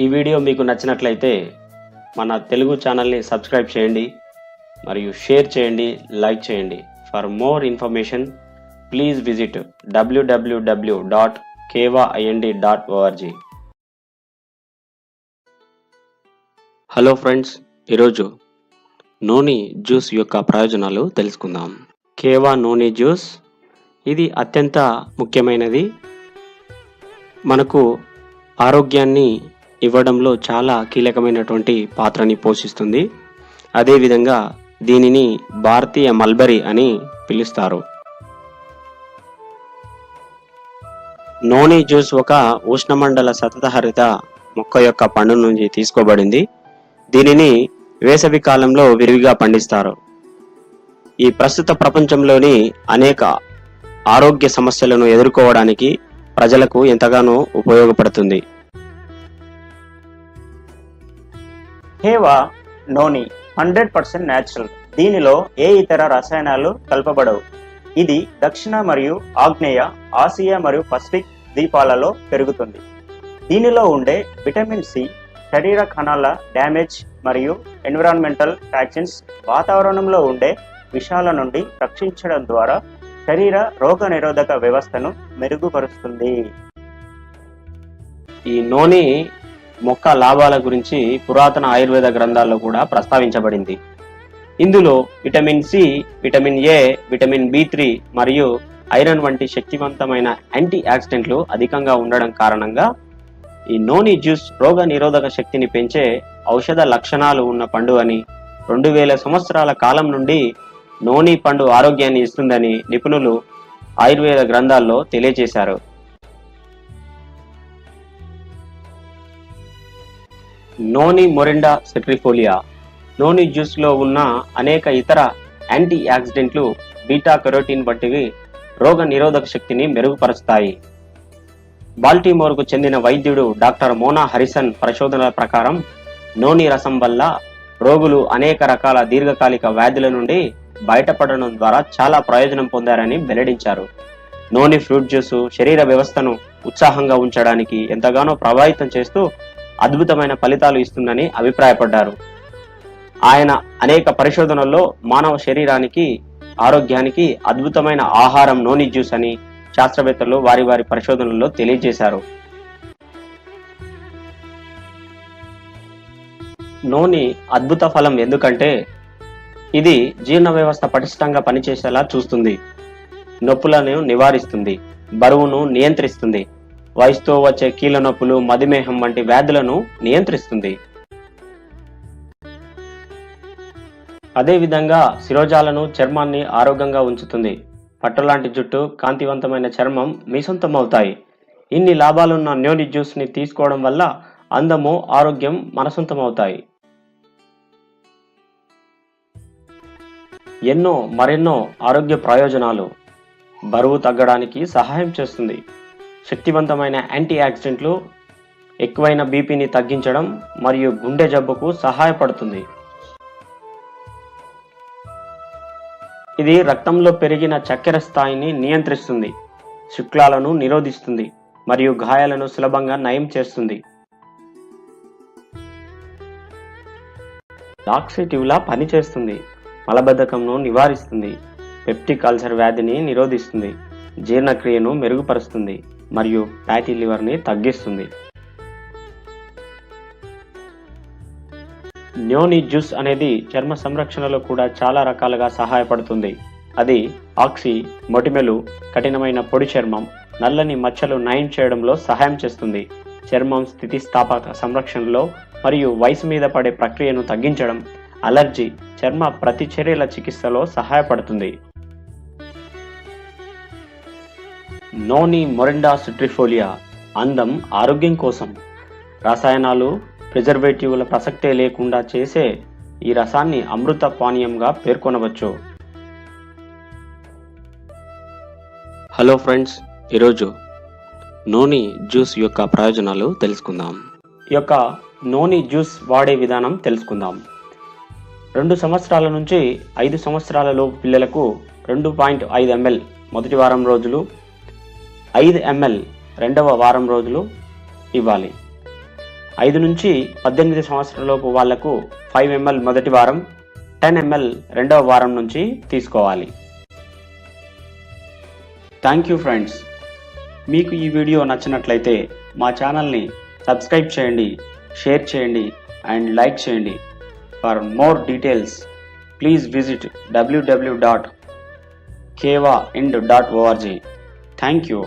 ఈ వీడియో మీకు నచ్చినట్లయితే మన తెలుగు ఛానల్ని సబ్స్క్రైబ్ చేయండి మరియు షేర్ చేయండి, లైక్ చేయండి. For more information please visit www.kevaind.org. Hello friends, ఈరోజు నోని జ్యూస్ యొక్క ప్రయోజనాలు తెలుసుకుందాం. కేవా నోని జ్యూస్ ఇది అత్యంత ముఖ్యమైనది. మనకు ఆరోగ్యాన్ని ఇవ్వడంలో చాలా కీలకమైనటువంటి పాత్రని పోషిస్తుంది. అదేవిధంగా దీనిని భారతీయ మల్బరీ అని పిలుస్తారు. నోని జ్యూస్ ఒక ఉష్ణమండల సతతహరిత మొక్క యొక్క పండు నుంచి తీసుకోబడింది. దీనిని వేసవి కాలంలో విరివిగా పండిస్తారు. ఈ ప్రస్తుత ప్రపంచంలోని అనేక ఆరోగ్య సమస్యలను ఎదుర్కోవడానికి ప్రజలకు ఎంతగానో ఉపయోగపడుతుంది. కేవా నోని 100% న్యాచురల్. దీనిలో ఏ ఇతర రసాయనాలు కలపబడవు. ఇది దక్షిణ మరియు ఆగ్నేయ ఆసియా మరియు పసిఫిక్ ద్వీపాలలో పెరుగుతుంది. దీనిలో ఉండే విటమిన్ సి శరీర కణాల డ్యామేజ్ మరియు ఎన్విరాన్మెంటల్ టాక్సిన్స్ వాతావరణంలో ఉండే విషాల నుండి రక్షించడం ద్వారా శరీర రోగ నిరోధక వ్యవస్థను మెరుగుపరుస్తుంది. ఈ నోని మొక్క లాభాల గురించి పురాతన ఆయుర్వేద గ్రంథాల్లో కూడా ప్రస్తావించబడింది. ఇందులో vitamin C, vitamin A, vitamin B3 మరియు ఐరన్ వంటి శక్తివంతమైన యాంటీ ఆక్సిడెంట్లు అధికంగా ఉండడం కారణంగా ఈ నోని జ్యూస్ రోగ నిరోధక శక్తిని పెంచే ఔషధ లక్షణాలు ఉన్న పండు అని, 2000 సంవత్సరాల కాలం నుండి నోని పండు ఆరోగ్యాన్ని ఇస్తుందని నిపుణులు ఆయుర్వేద గ్రంథాల్లో తెలియజేశారు. నోని మొరిండా సెట్రిఫోలియా నోని జ్యూస్ లో ఉన్న అనేక ఇతర యాంటీ ఆక్సిడెంట్లు బీటా కెరోటిన్ వంటివి రోగ నిరోధక శక్తిని మెరుగుపరుస్తాయి. బాల్టిమోర్కు చెందిన వైద్యుడు డాక్టర్ మోనా హరిసన్ పరిశోధనల ప్రకారం నోని రసం వల్ల రోగులు అనేక రకాల దీర్ఘకాలిక వ్యాధుల నుండి బయటపడడం ద్వారా చాలా ప్రయోజనం పొందారని వెల్లడించారు. నోని ఫ్రూట్ జ్యూస్ శరీర వ్యవస్థను ఉత్సాహంగా ఉంచడానికి ఎంతగానో ప్రభావితం చేస్తూ అద్భుతమైన ఫలితాలు ఇస్తుందని అభిప్రాయపడ్డారు. ఆయన అనేక పరిశోధనల్లో మానవ శరీరానికి ఆరోగ్యానికి అద్భుతమైన ఆహారం నోని జ్యూస్ అని శాస్త్రవేత్తలు వారి పరిశోధనల్లో తెలియజేశారు. నోని అద్భుత ఫలం ఎందుకంటే ఇది జీర్ణ వ్యవస్థ పటిష్టంగా పనిచేసేలా చూస్తుంది, నొప్పులను నివారిస్తుంది, బరువును నియంత్రిస్తుంది, వయసుతో వచ్చే కీళ్ళ నొప్పులు, మధుమేహం వంటి వ్యాధులను నియంత్రిస్తుంది. అదేవిధంగా శిరోజాలను, చర్మాన్ని ఆరోగ్యంగా ఉంచుతుంది. పట్టులాంటి జుట్టు, కాంతివంతమైన చర్మం మీ సొంతం అవుతాయి. ఇన్ని లాభాలున్న నోని జ్యూస్ ని తీసుకోవడం వల్ల అందము, ఆరోగ్యం మన సొంతం అవుతాయి. మరెన్నో ఆరోగ్య ప్రయోజనాలు. బరువు తగ్గడానికి సహాయం చేస్తుంది. శక్తివంతమైన యాంటీ ఆక్సిడెంట్లు ఎక్కువైన బీపీని తగ్గించడం మరియు గుండె జబ్బుకు సహాయపడుతుంది. ఇది రక్తంలో పెరిగిన చక్కెర స్థాయిని నియంత్రిస్తుంది, శుక్లాలను నిరోధిస్తుంది మరియు గాయాలను సులభంగా నయం చేస్తుంది. లాక్సేటివ్లా పనిచేస్తుంది, మలబద్ధకంను నివారిస్తుంది, పెప్టిక్ అల్సర్ వ్యాధిని నిరోధిస్తుంది, జీర్ణక్రియను మెరుగుపరుస్తుంది మరియు ఫ్యాటీ లివర్ని తగ్గిస్తుంది. నోని జ్యూస్ అనేది చర్మ సంరక్షణలో కూడా చాలా రకాలుగా సహాయపడుతుంది. అది ఆక్సి, మొటిమలు, కఠినమైన పొడి చర్మం, నల్లని మచ్చలు నయం చేయడంలో సహాయం చేస్తుంది. చర్మం స్థితిస్థాపక సంరక్షణలో మరియు వయసు మీద పడే ప్రక్రియను తగ్గించడం, అలర్జీ, చర్మ ప్రతిచర్యల చికిత్సలో సహాయపడుతుంది. నోని మొరిండా సెట్రిఫోలియా అందం, ఆరోగ్యం కోసం. రసాయనాలు, ప్రిజర్వేటివ్ల ప్రసక్తే లేకుండా చేసే ఈ రసాన్ని అమృత పానీయంగా పేర్కొనవచ్చు. హలో ఫ్రెండ్స్, ఈరోజు నోని జ్యూస్ యొక్క ప్రయోజనాలు తెలుసుకుందాం. ఈ యొక్క నోని జ్యూస్ వాడే విధానం తెలుసుకుందాం. 2 సంవత్సరాల నుంచి 5 సంవత్సరాలలోపు పిల్లలకు 2.5 ml మొదటి వారం రోజులు, 5 ml రెండవ వారం రోజులు ఇవ్వాలి. 5 నుంచి 18 సంవత్సరాలలోపు వాళ్లకు 5 ml మొదటి వారం, 10 ml రెండవ వారం నుంచి తీసుకోవాలి. Thank you friends. మీకు ఈ వీడియో నచ్చినట్లయితే మా ఛానల్ని సబ్స్క్రైబ్ చేయండి, షేర్ చేయండి అండ్ లైక్ చేయండి. For more details please visit www.kevaind.org. Thank you.